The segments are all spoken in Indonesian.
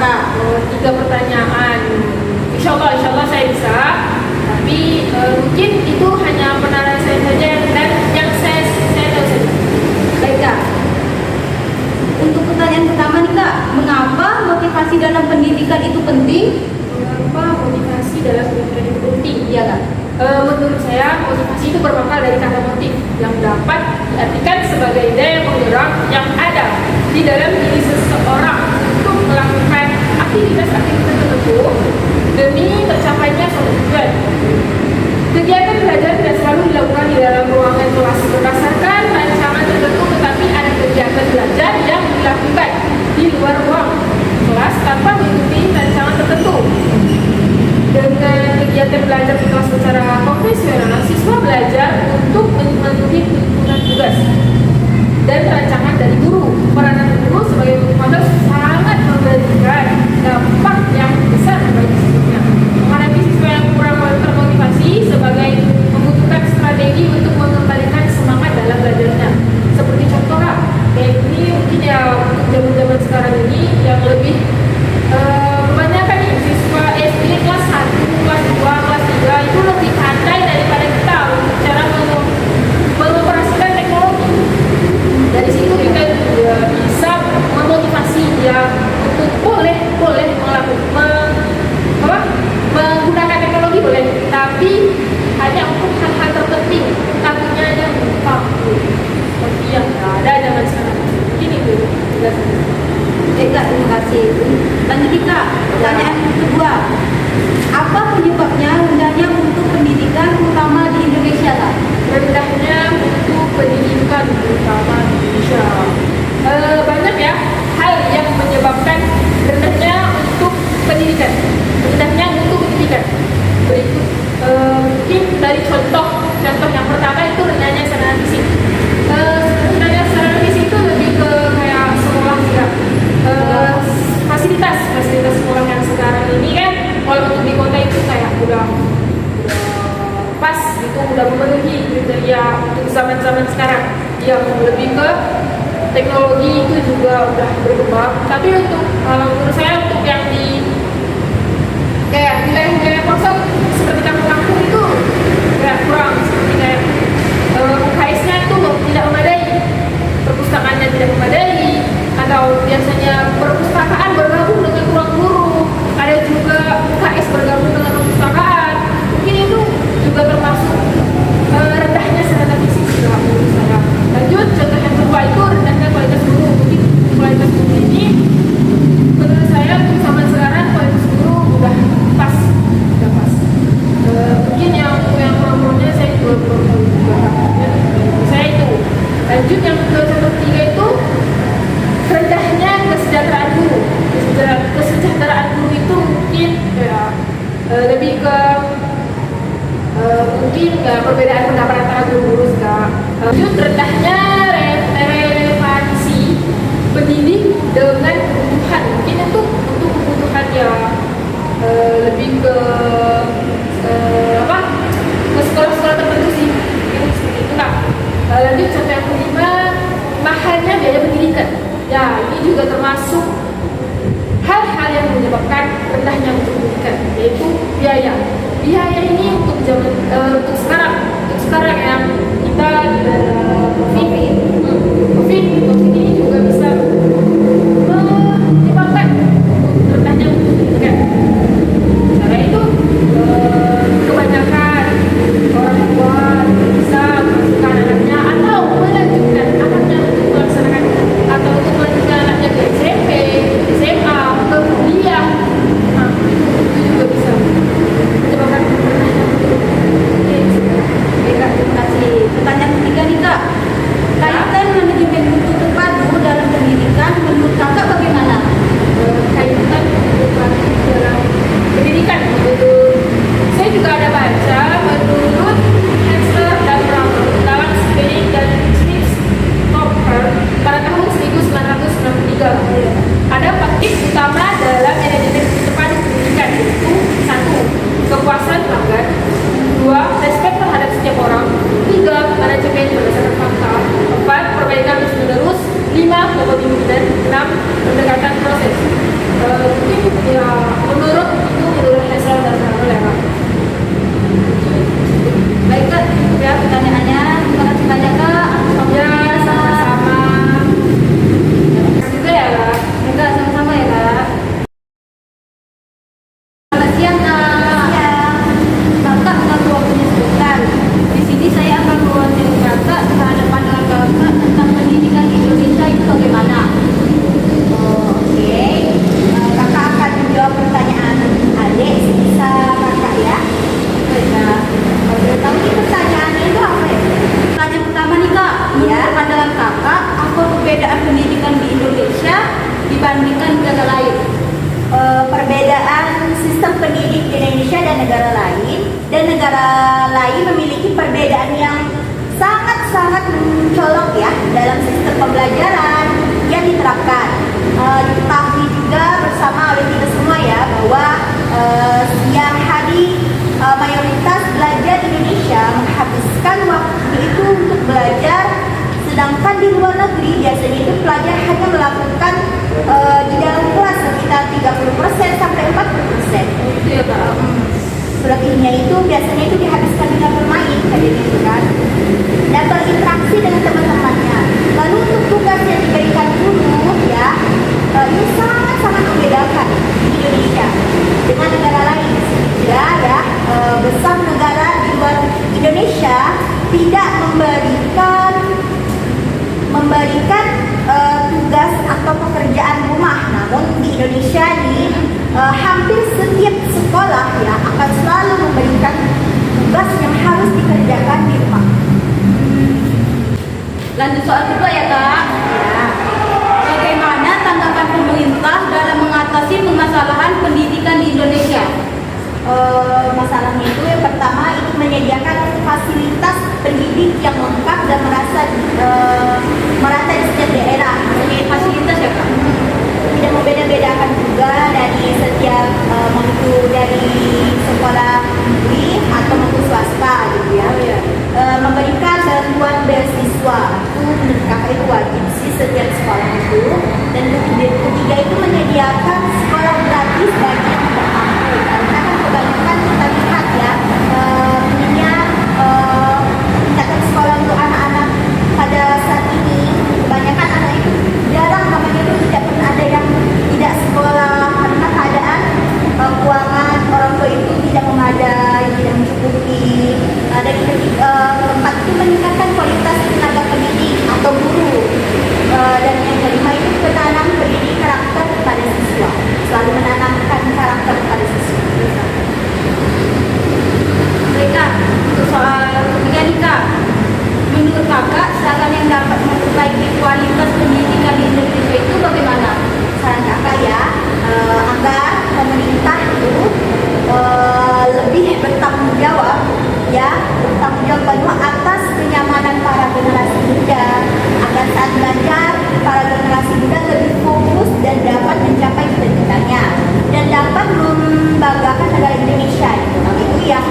Kak? Oh, 3 pertanyaan. Insya Allah saya bisa. Tapi mungkin itu hanya penilaian saya saja dan yang saya tahu saja. Baik Kak. Untuk pertanyaan pertama nih Kak, mengapa motivasi dalam pendidikan itu penting? Mengapa motivasi dalam pendidikan itu penting? Iya Kak. Menurut saya motivasi itu berakar dari kata motif yang dapat diartikan sebagai daya penggerak yang ada di dalam diri seseorang untuk melakukan aktivitas-aktivitas tertentu demi tercapainya suatu tujuan. Kegiatan belajar tidak selalu dilakukan di dalam ruangan kelas berdasarkan rancangan tertentu, tetapi ada kegiatan belajar yang dilakukan di luar ruang kelas tanpa mengikuti rancangan tertentu. Dengan kegiatan belajar di kelas secara konvensional, siswa belajar untuk memenuhi tuntutan tugas dan rancangan dari guru. Peranan guru sebagai motivator sangat memberikan dampak yang besar bagi siswanya. Menghadapi siswa yang kurang termotivasi sebagai membutuhkan strategi untuk mengembalikan semangat dalam belajarnya. Seperti contoh lah, kayak ini mungkin ya untuk zaman-zaman sekarang ini yang lebih kebanyakan nih siswa SD kelas 1, kelas 2, kelas 3 itu lebih pandai daripada kita untuk cara mengoperasikan teknologi. Dari situ kita juga bisa memotivasi dia untuk boleh menggunakan teknologi boleh, tapi hanya untuk hal-hal terpenting. Takutnya ada lupa seperti yang ada zaman sekarang. Ini tuh penjelasannya. Kak, terima kasih. Lanjut Kak, pertanyaan kedua. Apa penyebabnya rendahnya mutu pendidikan terutama di Indonesia Kak? Rendahnya mutu pendidikan terutama di Indonesia. Banyak ya hal yang menyebabkan rendahnya untuk pendidikan, rendahnya mutu pendidikan. Berikut mungkin dari contoh yang pertama itu rendahnya sarana fisik. Rendahnya sarana fisik itu lebih ke kayak sekolah ya. Fasilitas sekolah yang sekarang ini kan kalau untuk di kota itu kayak udah pas gitu, udah memenuhi kriteria untuk zaman sekarang yang lebih ke teknologi itu juga udah berkembang. Tapi untuk kalau menurut saya untuk yang di kayak wilayah pelosok seperti kampung-kampung itu kayak kurang, seperti kayak UKS-nya itu tidak memadai, perpustakaannya tidak memadai, atau biasanya perpustakaan bergabung dengan ruang guru, ada juga UKS bergabung dengan perpustakaan. Mungkin itu juga termasuk rendahnya sarana fisik juga menurut saya. Lanjut, contoh yang kedua itu rendahnya kualitas guru. Mungkin kualitas guru ini menurut saya untuk zaman sekarang kualitas guru udah pas. Mungkin yang kurang-kurangnya saya juga belum tahu juga. Saya itu. Lanjut yang ketiga itu rendahnya kesejahteraan guru. Kesejahteraan guru itu mungkin ya, lebih ke mungkin perbedaan pendapat antara guru-guru sekarang. Lanjut rendahnya relevansi pendidik dengan kebutuhan. Mungkin untuk kebutuhan ya lebih ke ke sekolah-sekolah tertentu sih. Mungkin seperti itu Kak. Lanjut contoh yang kelima, mahalnya biaya pendidikan. Ya, ini juga termasuk hal-hal yang menyebabkan rendahnya mutu pendidikan, yaitu biaya. Biaya ini untuk untuk sekarang yang kita COVID ini juga bisa menyebabkan rendahnya mutu pendidikan. Karena itu kebanyakan orang tua bisa memasukkan anaknya atau melanjutkan anaknya untuk melaksanakan atau untuk melanjutkan anaknya ke SMP, SMA, ke kuliah. Nah, itu juga bisa menyebabkan rendahnya mutu pendidikan. dibandingkan negara lain? Perbedaan sistem pendidik di Indonesia dan negara lain memiliki perbedaan yang sangat-sangat mencolok ya dalam sistem pembelajaran yang diterapkan. Diketahui juga bersama oleh kita semua ya bahwa siang hari mayoritas belajar di Indonesia menghabiskan waktu itu untuk belajar, sedangkan di luar negeri biasanya itu pelajar hanya melakukan di dalam kelas sekitar 30% sampai 40%. Itu ya Kak. Selebihnya itu biasanya itu dihabiskan dengan bermain kayak gitu kan, dan berinteraksi dengan teman-temannya. Lalu untuk tugas yang diberikan guru ya, ini sangat-sangat membedakan di Indonesia dengan negara lain. Sehingga ya besar negara di luar Indonesia tidak memberikan tugas atau pekerjaan rumah. Namun di Indonesia ini hampir setiap sekolah ya akan selalu memberikan tugas yang harus dikerjakan di rumah. Lanjut soal kedua ya Kak. Ya. Bagaimana tanggapan pemerintah dalam mengatasi permasalahan pendidikan di Indonesia? Masalahnya itu yang pertama itu menyediakan fasilitas pendidik yang lengkap dan merata di setiap daerah. Ini fasilitas ya Kak? Tidak membeda-bedakan juga dari setiap mutu dari sekolah negeri atau mutu swasta gitu ya. Oh, iya. Memberikan bantuan beasiswa itu menurut kakak itu wajib sih setiap sekolah itu. Dan ketiga itu menyediakan sekolah gratis bagi yang tidak mampu. Karena kan kebanyakan kita lihat ya tingkatan sekolah untuk anak-anak pada saat ini kebanyakan anak itu jarang namanya itu tidak pernah ada yang tidak sekolah karena keadaan keuangan orang tua itu tidak memadai, tidak mencukupi. Dan keempat itu meningkatkan kualitas tenaga pendidik atau guru. Dan yang kelima itu menanam pendidik karakter pada siswa, selalu menanamkan karakter pada siswa. Mereka untuk soal ketiga nih Kak. Menurut Kakak, saran yang dapat memperbaiki kualitas pendidikan di Indonesia itu bagaimana? Saran kakak ya, agar pemerintah itu lebih bertanggung jawab penuh atas kenyamanan para generasi muda, agar saat belajar para generasi muda lebih fokus dan dapat mencapai cita-citanya dan dapat membanggakan negara Indonesia itu yang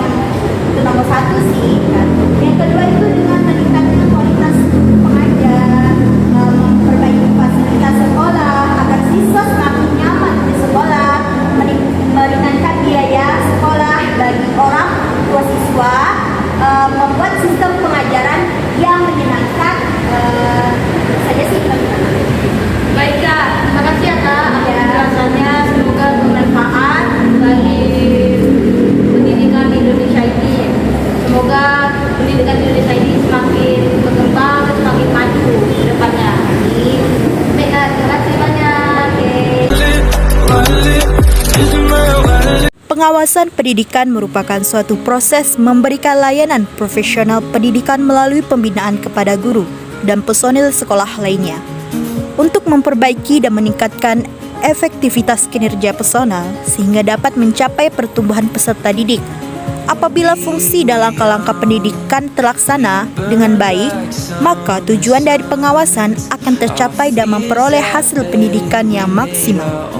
itu nomor satu sih kan. Yang kedua itu dengan meningkatkan kualitas pengajar, memperbaiki fasilitas sekolah agar siswa semakin nyaman di sekolah, meringankan biaya sekolah bagi orang tua siswa, membuat sistem pengajaran yang menyenangkan. Saja sih teman-teman. Baik Kak, terima kasih ya Kak atas Ya. penjelasannya. Semoga bermanfaat bagi pendidikan di Indonesia ini. Semoga pendidikan di Indonesia ini semakin berkembang dan semakin maju ke depannya. Baik Kak, terima kasih banyak. Pengawasan pendidikan merupakan suatu proses memberikan layanan profesional pendidikan melalui pembinaan kepada guru dan personil sekolah lainnya untuk memperbaiki dan meningkatkan efektivitas kinerja personal sehingga dapat mencapai pertumbuhan peserta didik. Apabila fungsi dan langkah-langkah pendidikan terlaksana dengan baik, maka tujuan dari pengawasan akan tercapai dan memperoleh hasil pendidikan yang maksimal.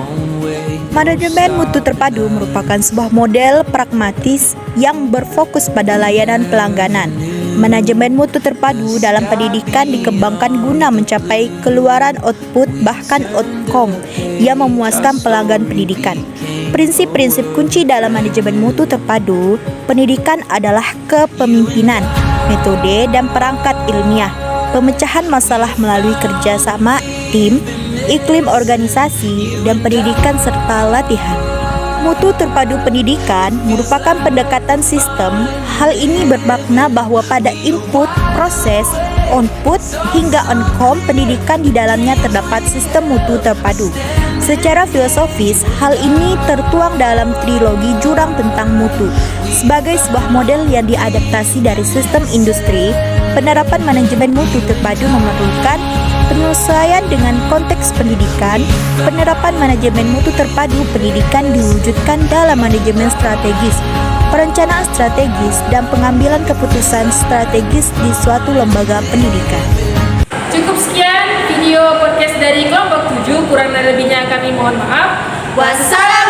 Manajemen mutu terpadu merupakan sebuah model pragmatis yang berfokus pada layanan pelangganan. Manajemen mutu terpadu dalam pendidikan dikembangkan guna mencapai keluaran output bahkan outcome yang memuaskan pelanggan pendidikan. Prinsip-prinsip kunci dalam manajemen mutu terpadu pendidikan adalah kepemimpinan, metode dan perangkat ilmiah, pemecahan masalah melalui kerjasama tim, iklim organisasi, dan pendidikan serta latihan. Mutu terpadu pendidikan merupakan pendekatan sistem. Hal ini bermakna bahwa pada input, proses, output, hingga outcome pendidikan di dalamnya terdapat sistem mutu terpadu. Secara filosofis, hal ini tertuang dalam trilogi jurang tentang mutu. Sebagai sebuah model yang diadaptasi dari sistem industri, penerapan manajemen mutu terpadu memerlukan penyesuaian dengan konteks pendidikan, penerapan manajemen mutu terpadu pendidikan diwujudkan dalam manajemen strategis, perencanaan strategis, dan pengambilan keputusan strategis di suatu lembaga pendidikan. Cukup sekian video podcast dari kelompok 7, kurang dan lebihnya kami mohon maaf. Wassalam.